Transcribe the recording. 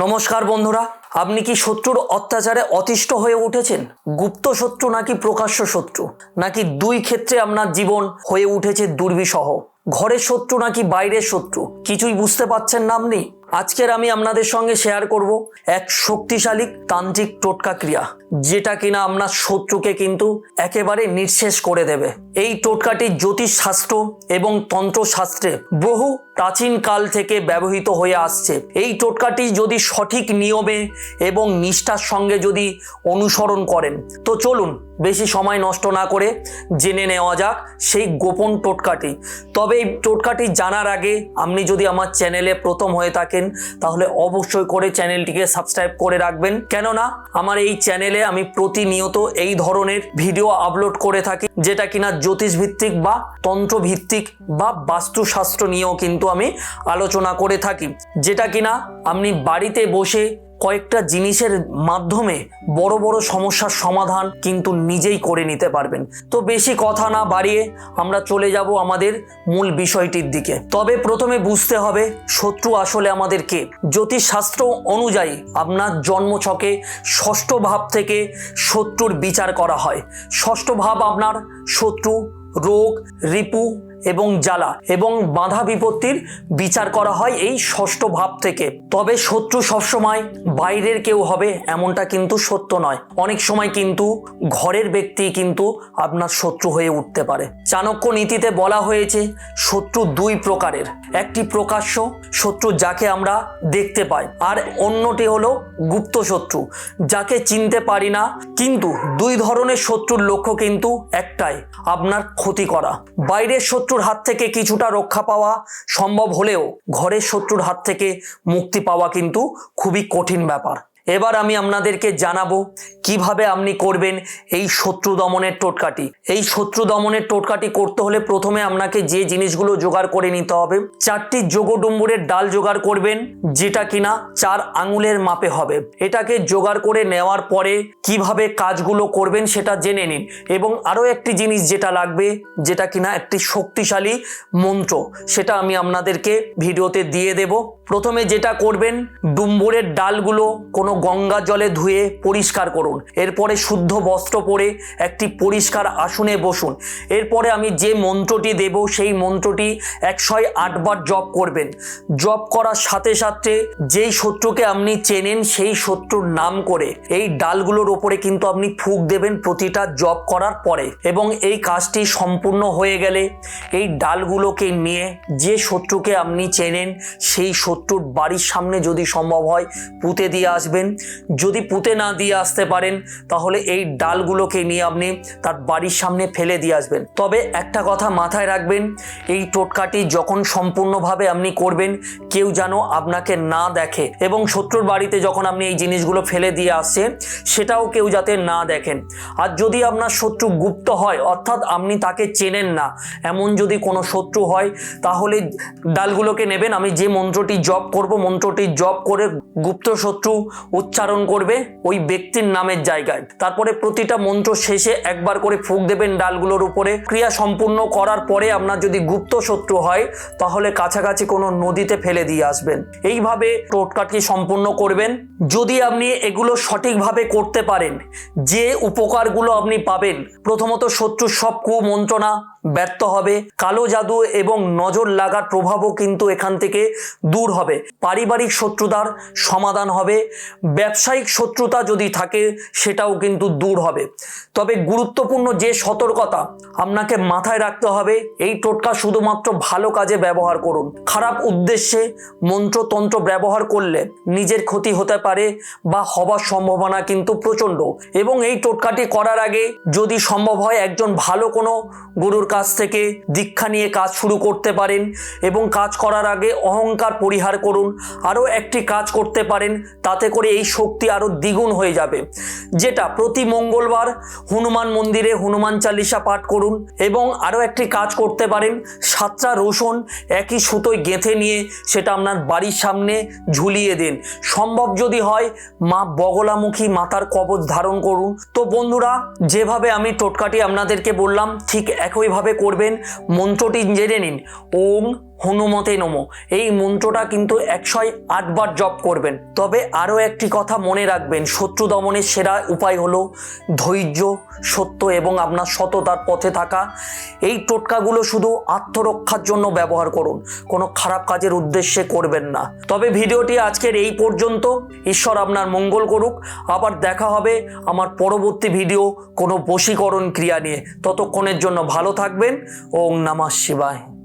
নমস্কার বন্ধুরা, আপনি কি শত্রুর অত্যাচারে অতিষ্ঠ হয়ে উঠেছেন? গুপ্ত শত্রু নাকি প্রকাশ্য শত্রু, নাকি দুই ক্ষেত্রে আপনার জীবন হয়ে উঠেছে দুর্বিষহ? ঘরের শত্রু নাকি বাইরের শত্রু, কিছুই বুঝতে পারছেন না আপনি? আজকের আমি আপনাদের সঙ্গে শেয়ার করব এক শক্তিশালী তান্ত্রিক টোটকা ক্রিয়া, যেটা কিনা আপনার শত্রুকে কিন্তু একেবারে নিঃশেষ করে দেবে। এই টোটকাটি জ্যোতিষ শাস্ত্র এবং তন্ত্রশাস্ত্রে বহু প্রাচীন কাল থেকে ব্যবহৃত হয়ে আসছে। এই টোটকাটি যদি সঠিক নিয়মে এবং নিষ্ঠার সঙ্গে যদি অনুসরণ করেন, তো চলুন বেশি সময় নষ্ট না করে জেনে নেওয়া যাক সেই গোপন টোটকাটি। তবে এই টোটকাটি জানার আগে আপনি যদি আমার চ্যানেলে প্রথম হয়ে থাকেন, তাহলে অবশ্যই করে চ্যানেলটিকে সাবস্ক্রাইব করে রাখবেন। কেননা আমার এই চ্যানেলে আমি প্রতিনিয়ত এই ধরনের ভিডিও আপলোড করে থাকি, যেটা কিনা জ্যোতিষ ভিত্তিক বা তন্ত্র ভিত্তিক বা বাস্তুশাস্ত্র নিয়েও কিন্তু আমি আলোচনা করে থাকি, যেটা কিনা আপনি বাড়িতে বসে কয়েকটা জিনিসের মাধ্যমে বড় বড় সমস্যার সমাধান কিন্তু নিজেই করে নিতে পারবেন। তো বেশি কথা না বাড়িয়ে আমরা চলে যাব আমাদের মূল বিষয়টির দিকে। তবে প্রথমে বুঝতে হবে শত্রু আসলে আমাদের কে। জ্যোতিষশাস্ত্র অনুযায়ী আপনার জন্মছকে ষষ্ঠ ভাব থেকে শত্রুর বিচার করা হয়। ষষ্ঠ ভাব আপনার শত্রু, রোগ, রিপু এবং জ্বালা এবং বাধা বিপত্তির বিচার করা হয় এই ষষ্ঠ ভাব থেকে। তবে শত্রু সবসময় বাইরের কেউ হবে এমনটা কিন্তু সত্য নয়। অনেক সময় কিন্তু ঘরের ব্যক্তি কিন্তু আপনার শত্রু হয়ে উঠতে পারে। চাণক্য নীতিতে বলা হয়েছে শত্রু দুই প্রকারের, একটি প্রকাশ্য শত্রু যাকে আমরা দেখতে পাই, আর অন্যটি হলো গুপ্ত শত্রু যাকে চিনতে পারি না। কিন্তু দুই ধরনের শত্রুর লক্ষ্য কিন্তু একটাই, আপনার ক্ষতি করা। বাইরের শত্রুর হাত থেকে কিছুটা রক্ষা পাওয়া সম্ভব হলেও ঘরের শত্রুর হাত থেকে মুক্তি পাওয়া কিন্তু খুবই কঠিন ব্যাপার। এবার আমি আপনাদেরকে জানাবো কিভাবে আপনি করবেন এই শত্রু দমনের টোটকাটি। এই শত্রু দমনের টোটকাটি করতে হলে প্রথমে আপনাকে যে জিনিসগুলো জোগাড় করে নিতে হবে, 4টি যোগডুম্বুরের ডাল জোগাড় করবেন, যেটা কিনা 4 আঙুলের মাপে হবে। এটাকে জোগাড় করে নেওয়ার পরে কিভাবে কাজগুলো করবেন সেটা জেনে নিন। এবং আরও একটি জিনিস যেটা লাগবে, যেটা কিনা একটি শক্তিশালী মন্ত্র, সেটা আমি আপনাদেরকে ভিডিওতে দিয়ে দেব। প্রথমে যেটা করবেন, ডুম্বুরের ডালগুলো কোনো গঙ্গা জলে ধুয়ে পরিষ্কার করুন। এরপরে শুদ্ধ বস্ত্র পরে একটি পরিষ্কার আসনে বসুন। এরপরে আমি যে মন্ত্রটি দেব সেই মন্ত্রটি 108 বার জপ করবেন। জপ করার সাথে সাথে যেই শত্রুকে আপনি চেনেন সেই শত্রুর নাম করে এই ডালগুলোর ওপরে কিন্তু আপনি ফুঁক দেবেন প্রতিটা জপ করার পরে। এবং এই কাজটি সম্পূর্ণ হয়ে গেলে এই ডালগুলোকে নিয়ে যে শত্রুকে আপনি চেনেন সেই শত্রুর বাড়ির সামনে যদি সম্ভব হয় পুঁতে দিয়ে আসবেন। যদি পুঁতে না দিয়ে আসতে পারেন তাহলে এই ডালগুলোকে নিয়ে আপনি তার বাড়ির সামনে ফেলে দিয়ে আসবেন। তবে একটা কথা মাথায় রাখবেন, এই টোটকাটি যখন সম্পূর্ণভাবে আপনি করবেন কেউ যেন আপনাকে না দেখে, এবং শত্রুর বাড়িতে যখন আপনি এই জিনিসগুলো ফেলে দিয়ে আসছেন সেটাও কেউ যাতে না দেখেন। আর যদি আপনার শত্রু গুপ্ত হয়, অর্থাৎ আপনি তাকে চেনেন না, এমন যদি কোনো শত্রু হয়, তাহলে ডালগুলোকে নেবেন। আমি যে মন্ত্রটি জপ করব, মন্ত্রটি জপ করে গুপ্ত শত্রু উচ্চারণ করবে ওই ব্যক্তির নামের জায়গায়। তারপরে প্রতিটা মন্ত্র শেষে একবার করে ফুঁক দেবেন ডালগুলোর উপরে। ক্রিয়া সম্পূর্ণ করার পরে আপনার যদি গুপ্ত শত্রু হয় তাহলে কাছাকাছি কোনো নদীতে ফেলে দিয়ে আসবেন। এইভাবে টোটকাটি সম্পূর্ণ করবেন। যদি আপনি এগুলো সঠিকভাবে করতে পারেন, যে উপকারগুলো আপনি পাবেন, প্রথমত শত্রুর সব কুমন্ত্রণা ব্যর্থ হবে, কালো জাদু এবং নজর লাগার প্রভাবও কিন্তু এখান থেকে দূর হবে, পারিবারিক শত্রুতার সমাধান হবে, ব্যবসায়িক শত্রুতা যদি থাকে সেটাও কিন্তু দূর হবে। তবে গুরুত্বপূর্ণ যে সতর্কতা আপনাকে মাথায় রাখতে হবে, এই টোটকা শুধুমাত্র ভালো কাজে ব্যবহার করুন। খারাপ উদ্দেশ্যে মন্ত্রতন্ত্র ব্যবহার করলে নিজের ক্ষতি হতে পারে বা হবার সম্ভাবনা কিন্তু প্রচণ্ড। এবং এই টোটকাটি করার আগে যদি সম্ভব হয় একজন ভালো কোনো গুরুর কাছ থেকে দীক্ষা নিয়ে কাজ শুরু করতে পারেন। এবং কাজ করার আগে অহংকার পরিহার করুন। আরও একটি কাজ করতে পারেন, তাতে করে এই শক্তি আরও দ্বিগুণ হয়ে যাবে, যেটা প্রতি মঙ্গলবার হনুমান মন্দিরে হনুমান চালিসা পাঠ করুন। এবং আরও একটি কাজ করতে পারেন, 7টা রসুন একই সুতোয় গেঁথে নিয়ে সেটা আপনার বাড়ির সামনে ঝুলিয়ে দিন। সম্ভব যদি হয় মা বগলামুখী মাতার কবচ ধারণ করুন। তো বন্ধুরা, যেভাবে আমি টোটকাটি আপনাদেরকে বললাম ঠিক একইভাবে করবেন। মন্ত্রটি জেনে নিন, ওম হনুমতে নমঃ এই মন্ত্রটা কিন্তু 108 বার জপ করবেন। তবে আরও একটি কথা মনে রাখবেন, শত্রু দমনের সেরা উপায় হলো ধৈর্য, সত্য এবং আপনার সততার পথে থাকা। এই টোটকাগুলো শুধু আত্মরক্ষার জন্য ব্যবহার করুন, কোনো খারাপ কাজের উদ্দেশ্যে করবেন না। তবে ভিডিওটি আজকের এই পর্যন্ত। ঈশ্বর আপনার মঙ্গল করুক। আবার দেখা হবে আমার পরবর্তী ভিডিও কোনো বশীকরণ ক্রিয়া নিয়ে। ততক্ষণের জন্য ভালো থাকবেন। ওম নমঃ শিবায়।